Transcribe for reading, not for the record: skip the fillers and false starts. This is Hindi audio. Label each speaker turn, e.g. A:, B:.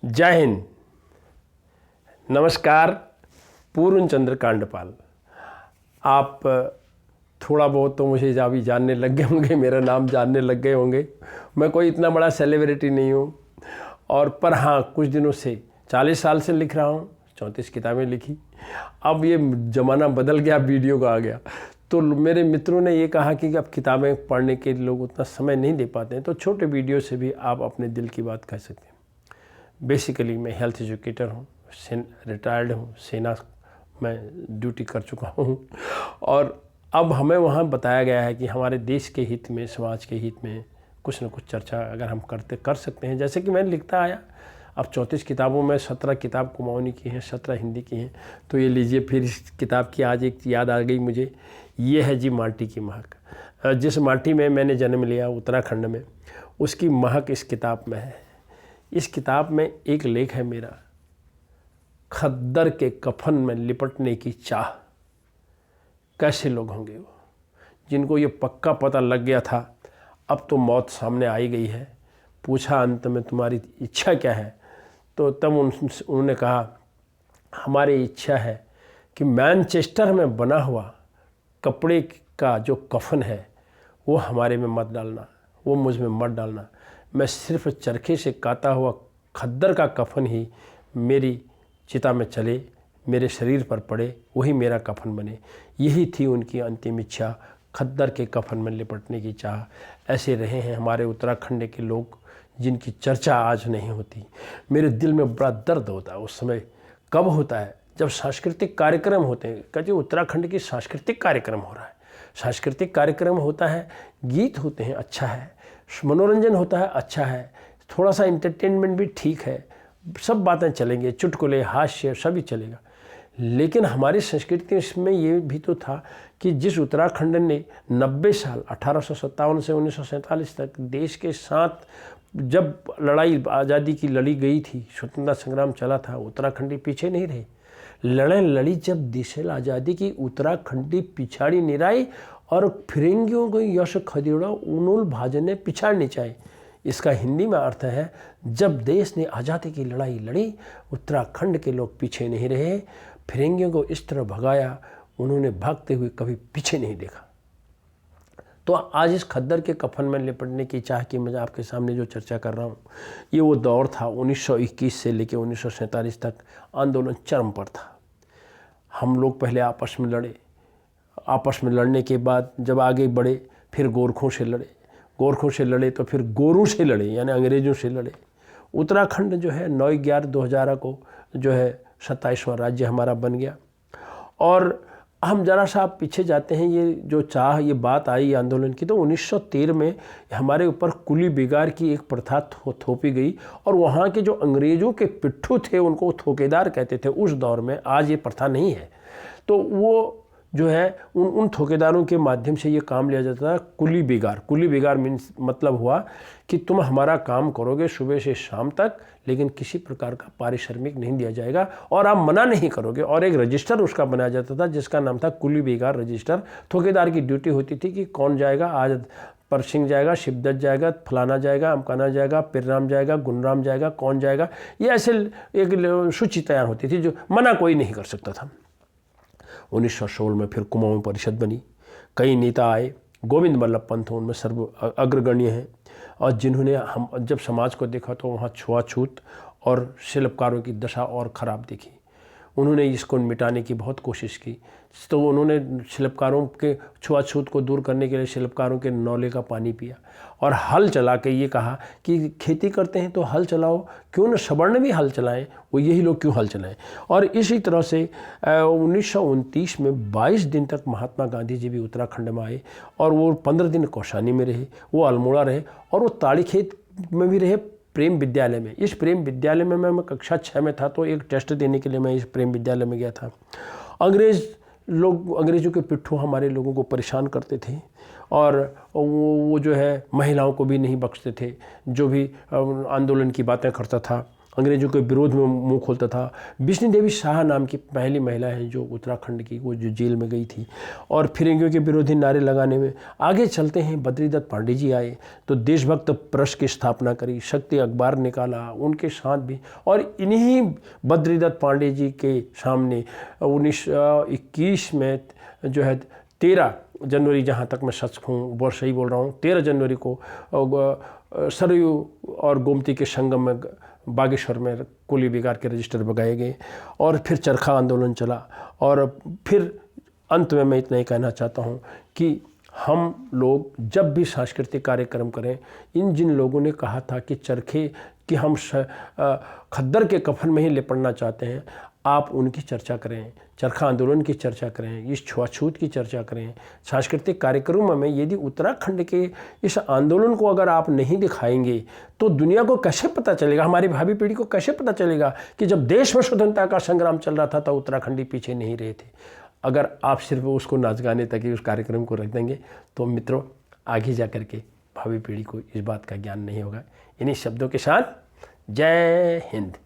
A: जय हिंद, नमस्कार। पूर्ण चंद्र कांडपाल। आप थोड़ा बहुत तो मुझे अभी जानने लग गए होंगे, मेरा नाम जानने लग गए होंगे। मैं कोई इतना बड़ा सेलिब्रिटी नहीं हूँ, और पर हाँ, कुछ दिनों से 40 साल से लिख रहा हूँ, 34 किताबें लिखी। अब ये ज़माना बदल गया, वीडियो का आ गया, तो मेरे मित्रों ने ये कहा कि अब किताबें पढ़ने के लोग उतना समय नहीं दे पाते हैं, तो छोटे वीडियो से भी आप अपने दिल की बात कह सकते हैं। बेसिकली मैं हेल्थ एजुकेटर हूँ, रिटायर्ड हूँ, सेना में ड्यूटी कर चुका हूँ, और अब हमें वहाँ बताया गया है कि हमारे देश के हित में, समाज के हित में कुछ न कुछ चर्चा अगर हम कर सकते हैं। जैसे कि मैंने लिखता आया, अब 34 किताबों में 17 किताब कुमाऊनी की हैं, 17 हिंदी की हैं। तो ये लीजिए, फिर इस किताब की आज एक याद आ गई मुझे। ये है जी माटी की महक। जिस माटी में मैंने जन्म लिया, उत्तराखंड में, उसकी महक इस किताब में है। इस किताब में एक लेख है मेरा, खद्दर के कफन में लिपटने की चाह। कैसे लोग होंगे वो, जिनको ये पक्का पता लग गया था अब तो मौत सामने आई गई है। पूछा अंत में तुम्हारी इच्छा क्या है, तो तब उन्होंने कहा हमारी इच्छा है कि मैनचेस्टर में बना हुआ कपड़े का जो कफन है वो हमारे में मत डालना, वो मुझ में मत डालना। मैं सिर्फ चरखे से काता हुआ खद्दर का कफन ही मेरी चिता में चले, मेरे शरीर पर पड़े, वही मेरा कफन बने। यही थी उनकी अंतिम इच्छा, खद्दर के कफन में लिपटने की चाह। ऐसे रहे हैं हमारे उत्तराखंड के लोग जिनकी चर्चा आज नहीं होती। मेरे दिल में बड़ा दर्द होता है उस समय। कब होता है? जब सांस्कृतिक कार्यक्रम होते हैं। कहते उत्तराखंड की सांस्कृतिक कार्यक्रम हो रहा है, सांस्कृतिक कार्यक्रम होता है, गीत होते हैं, अच्छा है, मनोरंजन होता है, अच्छा है, थोड़ा सा एंटरटेनमेंट भी ठीक है, सब बातें चलेंगे, चुटकुले, हास्य सभी चलेगा। लेकिन हमारी संस्कृति इसमें ये भी तो था कि जिस उत्तराखंड ने 90 साल 1857 से 1947 तक देश के साथ जब लड़ाई आज़ादी की लड़ी गई थी, स्वतंत्रता संग्राम चला था, उत्तराखंडी पीछे नहीं रहे। लड़ी जब देश आज़ादी की, उत्तराखंडी पिछाड़ी नहीं रही, और फिरंगियों को यश खदेड़ा उनुल भाजने पिछाड़नी चाहिए। इसका हिंदी में अर्थ है, जब देश ने आज़ादी की लड़ाई लड़ी, उत्तराखंड के लोग पीछे नहीं रहे, फिरंगियों को इस तरह भगाया, उन्होंने भागते हुए कभी पीछे नहीं देखा। तो आज इस खद्दर के कफन में लिपटने की चाह की मैं आपके सामने जो चर्चा कर रहा हूँ, ये वो दौर था 1921 से लेकर 1947 तक आंदोलन चरम पर था। हम लोग पहले आपस में लड़े, आपस में लड़ने के बाद जब आगे बढ़े फिर गोरखों से लड़े, गोरखों से लड़े तो फिर गोरों से लड़े, यानी अंग्रेज़ों से लड़े। उत्तराखंड जो है 9/11/2000 को जो है 27वां राज्य हमारा बन गया। और हम ज़रा सा पीछे जाते हैं, ये जो चाह, ये बात आई आंदोलन की, तो 1913 में हमारे ऊपर कुली बिगार की एक प्रथा थोपी गई, और वहाँ के जो अंग्रेज़ों के पिट्ठू थे उनको थोकेदार कहते थे उस दौर में। आज ये प्रथा नहीं है। तो वो जो है उन थोकेदारों के माध्यम से ये काम लिया जाता था। कुली बिगार मीन्स मतलब हुआ कि तुम हमारा काम करोगे सुबह से शाम तक, लेकिन किसी प्रकार का पारिश्रमिक नहीं दिया जाएगा, और आप मना नहीं करोगे। और एक रजिस्टर उसका बनाया जाता था जिसका नाम था कुली बिगार रजिस्टर। थोकेदार की ड्यूटी होती थी कि कौन जाएगा, आज परसिंह जाएगा, शिवदत्त जाएगा, फलाना जाएगा, अमकाना जाएगा, पिरराम जाएगा, गुनराम जाएगा, कौन जाएगा, ये ऐसे एक सूची तैयार होती थी जो मना कोई नहीं कर सकता था। 1916 में फिर कुमाऊं परिषद बनी, कई नेता आए, गोविंद बल्लभ पंत उनमें सर्व अग्रगण्य हैं, और जिन्होंने हम जब समाज को देखा तो वहाँ छुआछूत और शिल्पकारों की दशा और ख़राब दिखी। उन्होंने इसको मिटाने की बहुत कोशिश की। तो उन्होंने शिल्पकारों के छुआछूत को दूर करने के लिए शिल्पकारों के नौले का पानी पिया, और हल चला के ये कहा कि खेती करते हैं तो हल चलाओ, क्यों न सवर्ण भी हल चलाएं, वो यही लोग क्यों हल चलाएं। और इसी तरह से 1929 में 22 दिन तक महात्मा गांधी जी भी उत्तराखंड में आए, और वो 15 दिन कौशानी में रहे, वो अल्मोड़ा रहे, और वो ताड़ीखेत में भी रहे, प्रेम विद्यालय में। इस प्रेम विद्यालय में मैं कक्षा 6 में था, तो एक टेस्ट देने के लिए मैं इस प्रेम विद्यालय में गया था। अंग्रेज़ों के पिट्ठू हमारे लोगों को परेशान करते थे, और वो जो है महिलाओं को भी नहीं बख्शते थे। जो भी आंदोलन की बातें करता था अंग्रेजों के विरोध में मुंह खोलता था। बिश्नी देवी शाह नाम की पहली महिला है जो उत्तराखंड की, वो जो जेल में गई थी और फिरंगियों के विरोधी नारे लगाने में आगे चलते हैं। बद्रीदत्त पांडे जी आए तो देशभक्त प्रेस की स्थापना करी, शक्ति अखबार निकाला, उनके साथ भी। और इन्हीं बद्रीदत्त पांडे जी के सामने 1921 में जो है 13 जनवरी, जहाँ तक मैं सच हूँ वो सही बोल रहा हूँ, 13 जनवरी को सरयू और गोमती के संगम में बागेश्वर में कुली बिगाड़ के रजिस्टर बगाए गए और फिर चरखा आंदोलन चला। और फिर अंत में मैं इतना ही कहना चाहता हूँ कि हम लोग जब भी सांस्कृतिक कार्यक्रम करें, इन जिन लोगों ने कहा था कि चरखे कि हम खद्दर के कफन में ही लिपटना चाहते हैं, आप उनकी चर्चा करें, चरखा आंदोलन की चर्चा करें, इस छुआछूत की चर्चा करें। सांस्कृतिक कार्यक्रमों में यदि उत्तराखंड के इस आंदोलन को अगर आप नहीं दिखाएंगे तो दुनिया को कैसे पता चलेगा, हमारी भावी पीढ़ी को कैसे पता चलेगा कि जब देश में स्वतंत्रता का संग्राम चल रहा था तो उत्तराखंडी पीछे नहीं रहे थे। अगर आप सिर्फ उसको नाच गाने तक ही उस कार्यक्रम को रख देंगे तो मित्रों आगे जा कर के भावी पीढ़ी को इस बात का ज्ञान नहीं होगा। इन्हीं शब्दों के साथ जय हिंद।